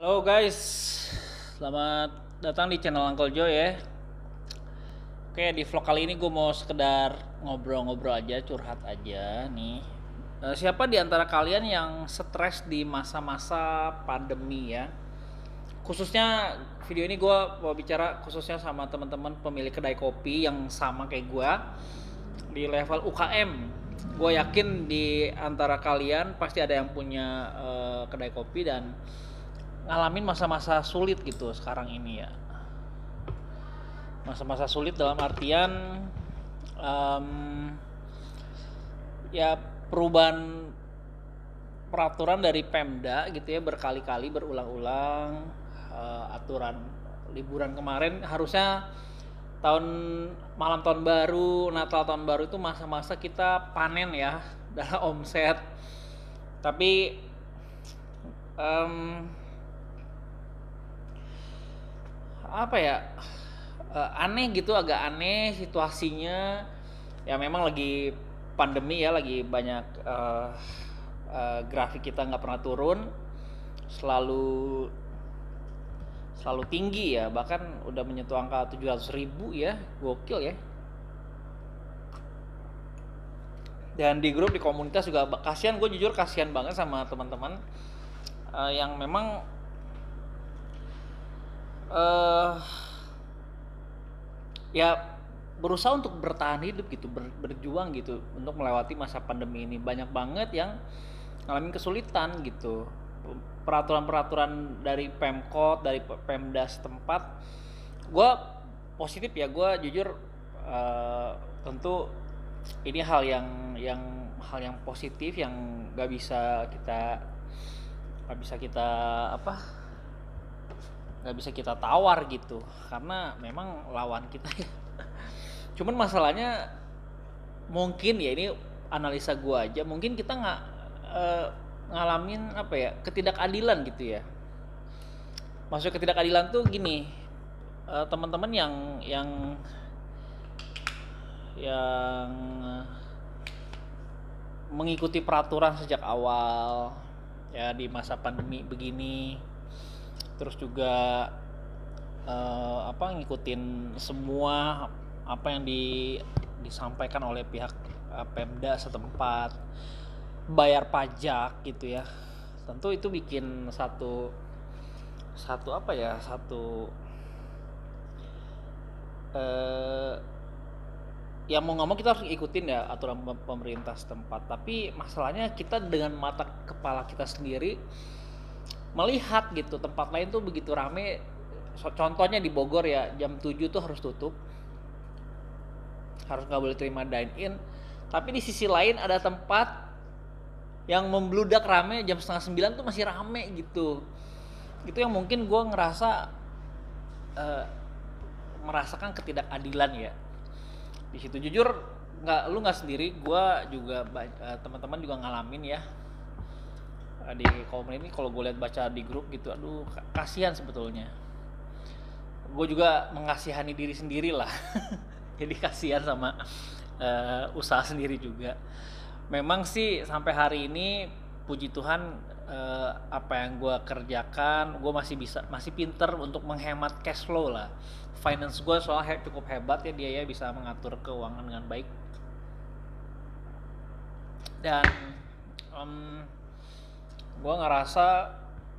Halo guys, selamat datang di channel Uncle Joe ya. Oke, di vlog kali ini gue mau sekedar ngobrol-ngobrol aja, curhat aja nih. Siapa di antara kalian yang stres di masa-masa pandemi ya? Khususnya video ini gue mau bicara khususnya sama teman-teman pemilik kedai kopi yang sama kayak gue di level UKM. Gue yakin di antara kalian pasti ada yang punya kedai kopi dan ngalamin masa-masa sulit gitu sekarang ini ya. Masa-masa sulit dalam artian um, ya perubahan peraturan dari Pemda gitu ya, berkali-kali berulang-ulang. Aturan liburan kemarin harusnya malam tahun baru, Natal tahun baru itu masa-masa kita panen ya dalam omset. Tapi um, apa ya, aneh gitu, agak aneh situasinya. Ya memang lagi pandemi ya, lagi banyak grafik kita nggak pernah turun, selalu selalu tinggi ya, bahkan udah menyentuh angka 700.000 ya, gokil ya. Dan di grup, di komunitas juga kasihan, gue jujur kasihan banget sama teman-teman yang memang ya berusaha untuk bertahan hidup gitu, berjuang gitu untuk melewati masa pandemi ini. Banyak banget yang ngalamin kesulitan gitu. Peraturan-peraturan dari Pemkot, dari Pemda setempat, gue positif ya, gue jujur tentu ini hal yang positif yang nggak bisa kita nggak bisa kita apa nggak bisa kita tawar gitu, karena memang lawan kita ya. Cuman masalahnya mungkin ya, ini analisa gua aja, mungkin kita nggak ngalamin apa ya, ketidakadilan gitu ya. Maksud ketidakadilan tuh gini, teman-teman yang mengikuti peraturan sejak awal ya di masa pandemi begini, terus juga ngikutin semua apa yang disampaikan oleh pihak Pemda setempat, bayar pajak gitu ya. Tentu itu bikin satu apa ya, satu ya mau nggak mau kita harus ikutin ya aturan pemerintah setempat. Tapi masalahnya kita dengan mata kepala kita sendiri melihat gitu tempat lain tuh begitu rame. Contohnya di Bogor ya, jam 7 tuh harus tutup, harus nggak boleh terima dine in. Tapi di sisi lain ada tempat yang membludak rame jam setengah 9 tuh masih rame gitu. Itu yang mungkin gue ngerasa merasakan ketidakadilan ya di situ. Jujur, lu nggak sendiri, gue juga teman-teman juga ngalamin ya di komen ini. Kalau gue lihat baca di grup gitu, aduh kasihan sebetulnya. Gue juga mengasihani diri sendiri lah. Jadi kasihan sama usaha sendiri juga. Memang sih sampai hari ini puji Tuhan, apa yang gue kerjakan, gue masih pinter untuk menghemat cash flow lah. Finance gue soalnya cukup hebat ya, dia ya bisa mengatur keuangan dengan baik. Dan gue ngerasa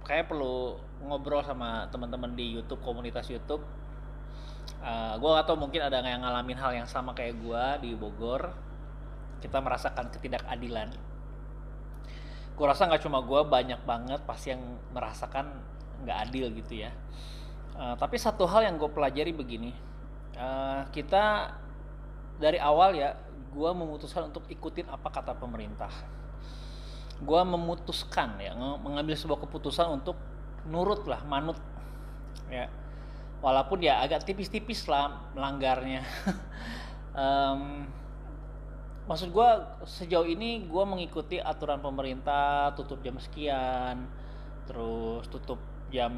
kayak perlu ngobrol sama teman-teman di YouTube, komunitas YouTube. Gue gak tau, mungkin ada yang ngalamin hal yang sama kayak gue di Bogor. Kita merasakan ketidakadilan. Gue rasa gak cuma gue, banyak banget pasti yang merasakan gak adil gitu ya. Tapi satu hal yang gue pelajari begini, kita dari awal ya, gue memutuskan untuk ikutin apa kata pemerintah. Gue memutuskan ya, mengambil sebuah keputusan untuk nurut lah, manut ya, walaupun ya agak tipis-tipis lah melanggarnya. Maksud gue, sejauh ini gue mengikuti aturan pemerintah, tutup jam sekian, terus tutup jam,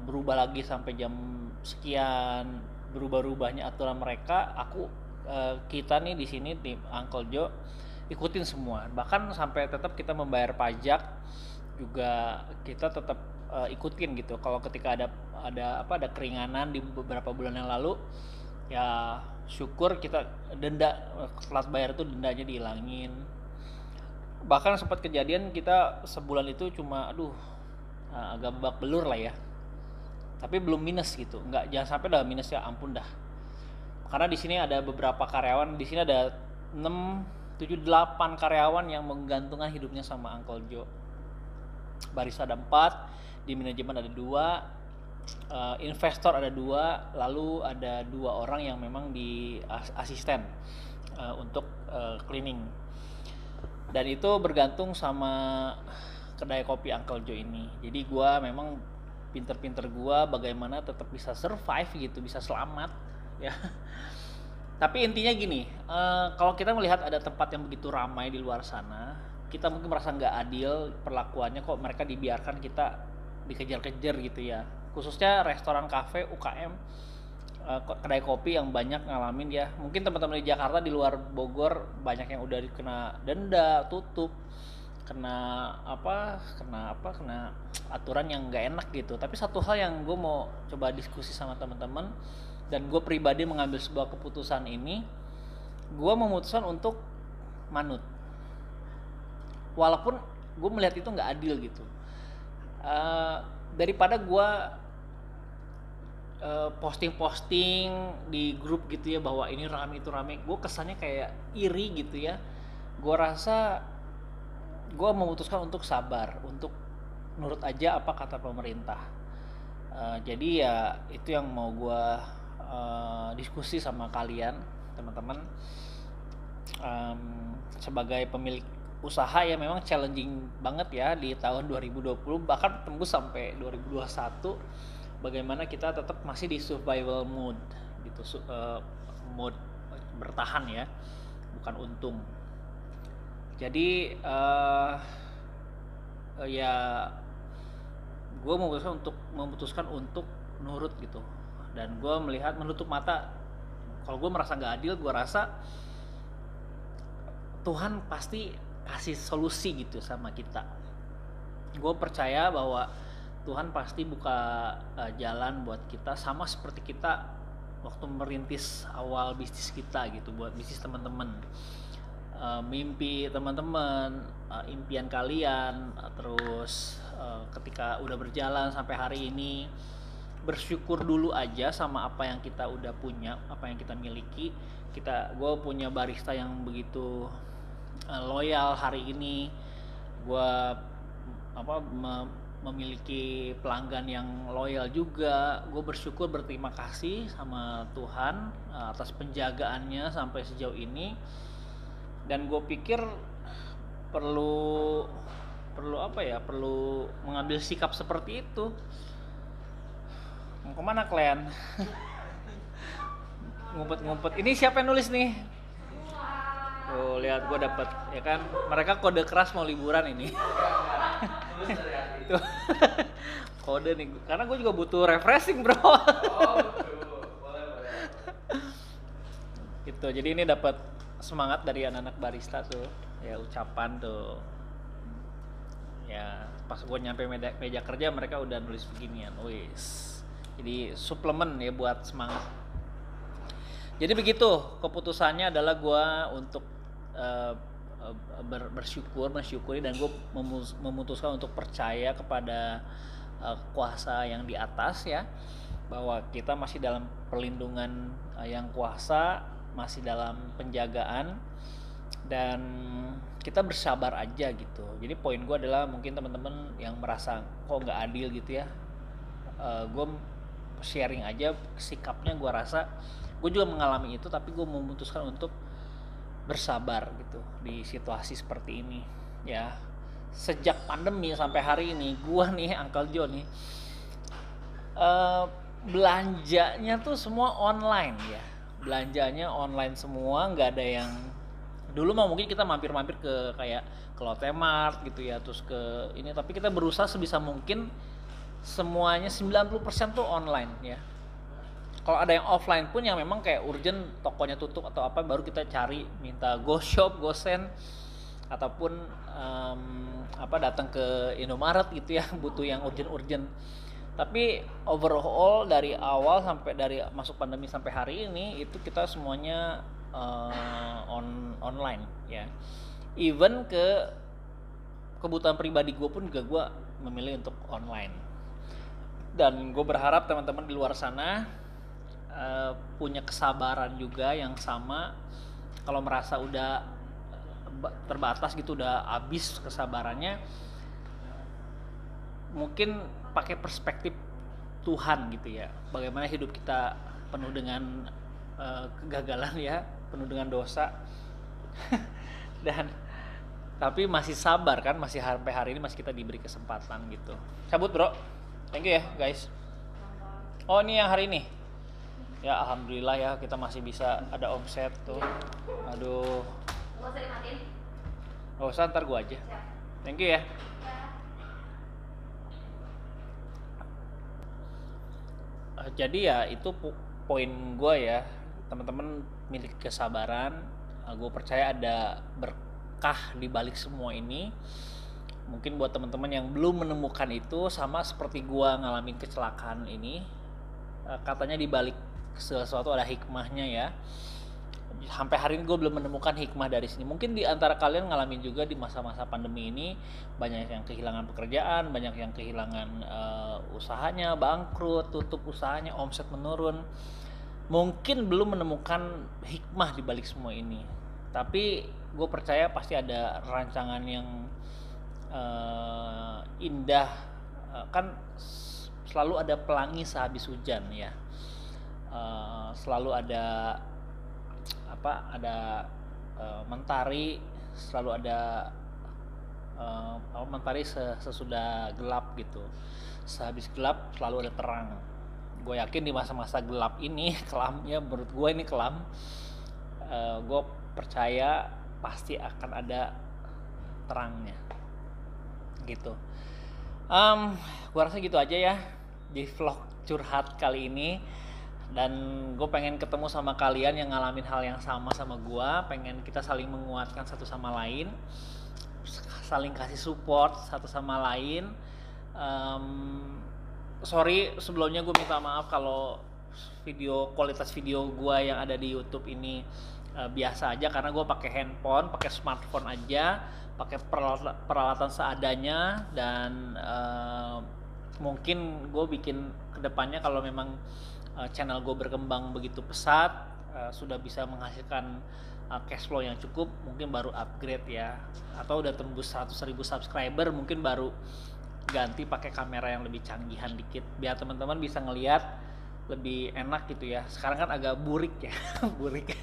berubah lagi sampai jam sekian, berubah-ubahnya aturan mereka. Kita nih di sini tim Uncle Joe ikutin semua, bahkan sampai tetap kita membayar pajak juga kita tetap ikutin gitu. Kalau ketika ada keringanan di beberapa bulan yang lalu, ya syukur kita denda, telat bayar itu dendanya dihilangin. Bahkan sempat kejadian kita sebulan itu cuma agak babak belur lah ya, tapi belum minus gitu, nggak, jangan sampai udah minus, ya ampun dah. Karena di sini ada beberapa karyawan, di sini ada 6, 7, 8 karyawan yang menggantungkan hidupnya sama Uncle Joe. Barista ada 4, di manajemen ada 2, investor ada 2, lalu ada 2 orang yang memang di asisten untuk cleaning. Dan itu bergantung sama kedai kopi Uncle Joe ini. Jadi gue memang pinter-pinter gue bagaimana tetap bisa survive gitu, bisa selamat ya. Tapi intinya gini, kalau kita melihat ada tempat yang begitu ramai di luar sana, kita mungkin merasa nggak adil perlakuannya, kok mereka dibiarkan kita dikejar-kejar gitu ya. Khususnya restoran, kafe, UKM, kedai kopi yang banyak ngalamin ya. Mungkin teman-teman di Jakarta, di luar Bogor, banyak yang udah kena denda, tutup, kena aturan yang nggak enak gitu. Tapi satu hal yang gue mau coba diskusi sama teman-teman, dan gue pribadi mengambil sebuah keputusan ini, gue memutuskan untuk manut, walaupun gue melihat itu nggak adil gitu. Daripada gue posting-posting di grup gitu ya, bahwa ini rame itu rame, gue kesannya kayak iri gitu ya. Gue rasa gue memutuskan untuk sabar, untuk nurut aja apa kata pemerintah. Jadi ya itu yang mau gue diskusi sama kalian teman-teman. Sebagai pemilik usaha ya memang challenging banget ya di tahun 2020, bahkan tembus sampai 2021, bagaimana kita tetap masih di survival mode gitu, mode bertahan ya, bukan untung. Jadi ya gue memutuskan untuk nurut gitu, dan gue melihat menutup mata. Kalau gue merasa nggak adil, gue rasa Tuhan pasti kasih solusi gitu sama kita. Gue percaya bahwa Tuhan pasti buka jalan buat kita, sama seperti kita waktu merintis awal bisnis kita gitu, buat bisnis teman-teman. Mimpi teman-teman, impian kalian, terus ketika udah berjalan sampai hari ini, bersyukur dulu aja sama apa yang kita udah punya, apa yang kita miliki. Gue punya barista yang begitu loyal hari ini. Gue memiliki pelanggan yang loyal juga. Gue bersyukur, berterima kasih sama Tuhan atas penjagaannya sampai sejauh ini. Dan gue pikir perlu mengambil sikap seperti itu. Mau kemana kalian? Ngumpet-ngumpet. Ini siapa yang nulis nih? Tuh lihat, gue dapet ya kan. Mereka kode keras mau liburan ini. Tuh. Kode nih, karena gue juga butuh refreshing bro. Gitu. Jadi ini dapat semangat dari anak-anak barista tuh, ya ucapan tuh. Ya pas gue nyampe meja kerja, mereka udah nulis beginian, wis. Jadi suplemen ya buat semangat. Jadi begitu keputusannya adalah gue untuk mensyukuri, dan gue memutuskan untuk percaya kepada kuasa yang di atas ya, bahwa kita masih dalam perlindungan yang kuasa, masih dalam penjagaan, dan kita bersabar aja gitu. Jadi poin gue adalah, mungkin teman-teman yang merasa kok nggak adil gitu ya, gue sharing aja sikapnya. Gue rasa gue juga mengalami itu, tapi gue memutuskan untuk bersabar gitu di situasi seperti ini ya. Sejak pandemi sampai hari ini, gue nih Uncle Joe nih belanjanya tuh semua online ya. Belanjanya online semua, nggak ada yang dulu mah mungkin kita mampir-mampir ke kayak ke Lotte Mart gitu ya, terus ke ini, tapi kita berusaha sebisa mungkin semuanya 90% tuh online ya. Kalau ada yang offline pun yang memang kayak urgent, tokonya tutup atau apa, baru kita cari minta GoShop, GoSend ataupun datang ke Indomaret gitu ya butuh yang urgent. Tapi overall dari awal sampai dari masuk pandemi sampai hari ini itu kita semuanya online ya. Even kebutuhan pribadi gue pun juga gue memilih untuk online. Dan gue berharap teman-teman di luar sana punya kesabaran juga yang sama. Kalau merasa udah terbatas gitu, udah habis kesabarannya, mungkin pakai perspektif Tuhan gitu ya. Bagaimana hidup kita penuh dengan kegagalan ya, penuh dengan dosa. Dan tapi masih sabar kan, masih sampai hari ini masih kita diberi kesempatan gitu. Cabut bro, thank you ya guys. Oh ini yang hari ini ya, alhamdulillah ya kita masih bisa ada omset tuh. Aduh, Gak usah dimatiin. gak usah, ntar gua aja. Thank you ya. Jadi ya itu poin gue ya, teman-teman miliki kesabaran. Gue percaya ada berkah di balik semua ini. Mungkin buat teman-teman yang belum menemukan itu, sama seperti gue ngalamin kecelakaan ini, katanya di balik sesuatu ada hikmahnya ya. Sampai hari ini gue belum menemukan hikmah dari sini. Mungkin di antara kalian ngalamin juga di masa-masa pandemi ini, banyak yang kehilangan pekerjaan, banyak yang kehilangan usahanya, bangkrut, tutup usahanya, omset menurun. Mungkin belum menemukan hikmah di balik semua ini. Tapi gue percaya pasti ada rancangan yang indah. Kan selalu ada pelangi sehabis hujan ya. Selalu ada mentari, selalu ada mentari sesudah gelap gitu. Sehabis gelap selalu ada terang. Gue yakin di masa-masa gelap ini kelam ya, menurut gue ini kelam, gue percaya pasti akan ada terangnya gitu. Gue rasa gitu aja ya di vlog curhat kali ini. Dan gue pengen ketemu sama kalian yang ngalamin hal yang sama gue. Pengen kita saling menguatkan satu sama lain, saling kasih support satu sama lain. Sorry sebelumnya gue minta maaf kalau kualitas video gue yang ada di YouTube ini biasa aja, karena gue pakai handphone, pakai smartphone aja, pakai peralatan seadanya. Dan mungkin gue bikin kedepannya kalau memang channel gue berkembang begitu pesat, sudah bisa menghasilkan cash flow yang cukup, mungkin baru upgrade ya, atau udah tembus 100.000 subscriber mungkin baru ganti pakai kamera yang lebih canggihan dikit biar teman-teman bisa ngelihat lebih enak gitu ya. Sekarang kan agak burik ya burik.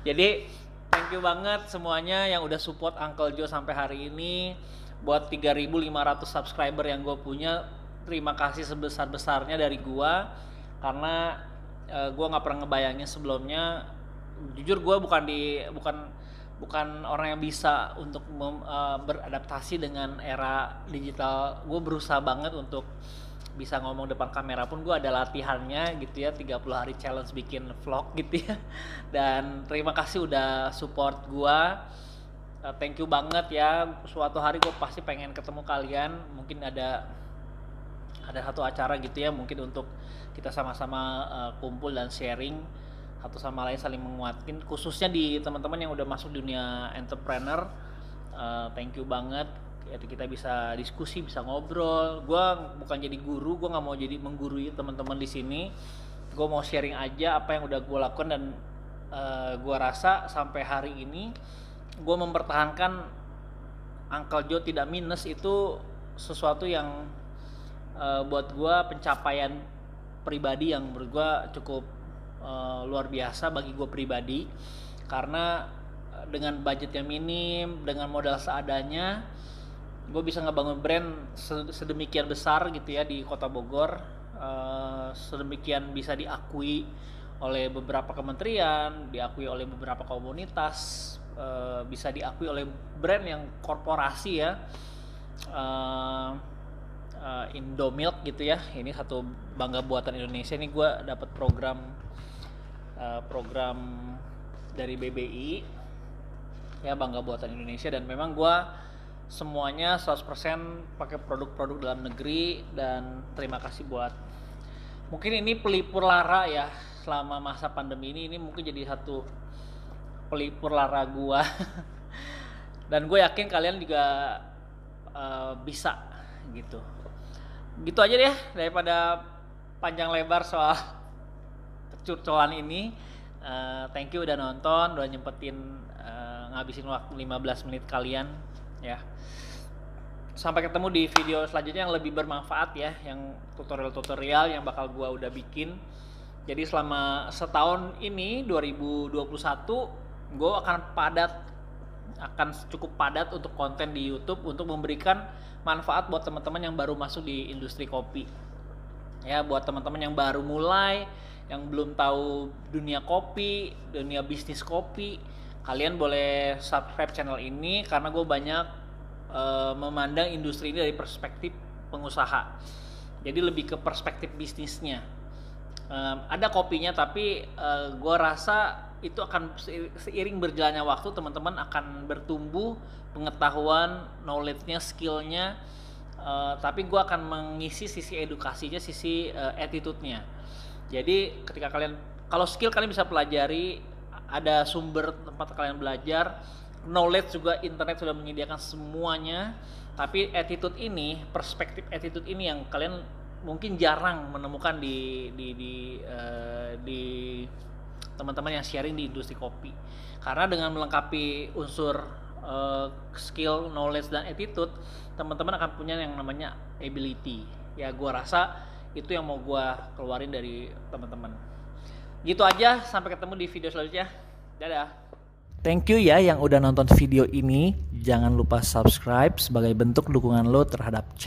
Jadi thank you banget semuanya yang udah support Uncle Joe sampai hari ini. Buat 3.500 subscriber yang gue punya, terima kasih sebesar-besarnya dari gue, karena gue nggak pernah ngebayangin sebelumnya. Jujur gue bukan orang yang bisa untuk beradaptasi dengan era digital. Gue berusaha banget untuk bisa ngomong depan kamera pun gue ada latihannya gitu ya, 30 hari challenge bikin vlog gitu ya. Dan terima kasih udah support gue. Thank you banget ya. Suatu hari gue pasti pengen ketemu kalian. Mungkin ada satu acara gitu ya, mungkin untuk kita sama-sama kumpul dan sharing satu sama lain, saling menguatkan, khususnya di teman-teman yang udah masuk dunia entrepreneur. Thank you banget. Jadi kita bisa diskusi, bisa ngobrol. Gue bukan jadi guru, gue nggak mau jadi menggurui teman-teman di sini. Gue mau sharing aja apa yang udah gue lakukan, dan gue rasa sampai hari ini gue mempertahankan Uncle Joe tidak minus. Itu sesuatu yang buat gue pencapaian pribadi yang menurut gue cukup luar biasa bagi gue pribadi, karena dengan budget yang minim, dengan modal seadanya, gue bisa ngebangun brand sedemikian besar gitu ya di kota Bogor. Sedemikian bisa diakui oleh beberapa kementerian, diakui oleh beberapa komunitas, bisa diakui oleh brand yang korporasi ya. Indomilk gitu ya, ini satu bangga buatan Indonesia. Ini gue dapat program dari BBI ya bangga buatan Indonesia, dan memang gue semuanya 100% pakai produk-produk dalam negeri. Dan terima kasih buat, mungkin ini pelipur lara ya selama masa pandemi ini mungkin jadi satu pelipur lara gue. Dan gue yakin kalian juga bisa gitu aja deh, daripada panjang lebar soal curcolan ini. Thank you udah nonton, udah nyempetin ngabisin waktu 15 menit kalian ya. Sampai ketemu di video selanjutnya yang lebih bermanfaat ya, yang tutorial-tutorial yang bakal gua udah bikin. Jadi selama setahun ini 2021 gua akan cukup padat untuk konten di YouTube untuk memberikan manfaat buat teman-teman yang baru masuk di industri kopi. Ya, buat teman-teman yang baru mulai, yang belum tahu dunia kopi, dunia bisnis kopi, kalian boleh subscribe channel ini karena gue banyak memandang industri ini dari perspektif pengusaha. Jadi lebih ke perspektif bisnisnya. Ada kopinya, tapi gue rasa itu akan seiring berjalannya waktu teman-teman akan bertumbuh pengetahuan, knowledge-nya, skill-nya. Tapi gue akan mengisi sisi edukasinya, sisi attitude-nya. Jadi ketika kalau skill kalian bisa pelajari, ada sumber tempat kalian belajar, knowledge juga internet sudah menyediakan semuanya. Tapi perspektif attitude ini yang kalian mungkin jarang menemukan di teman-teman yang sharing di industri kopi. Karena dengan melengkapi unsur skill, knowledge, dan attitude, teman-teman akan punya yang namanya ability. Ya, gua rasa itu yang mau gua keluarin dari teman-teman. Gitu aja, sampai ketemu di video selanjutnya. Dadah. Thank you ya yang udah nonton video ini. Jangan lupa subscribe sebagai bentuk dukungan lo terhadap channel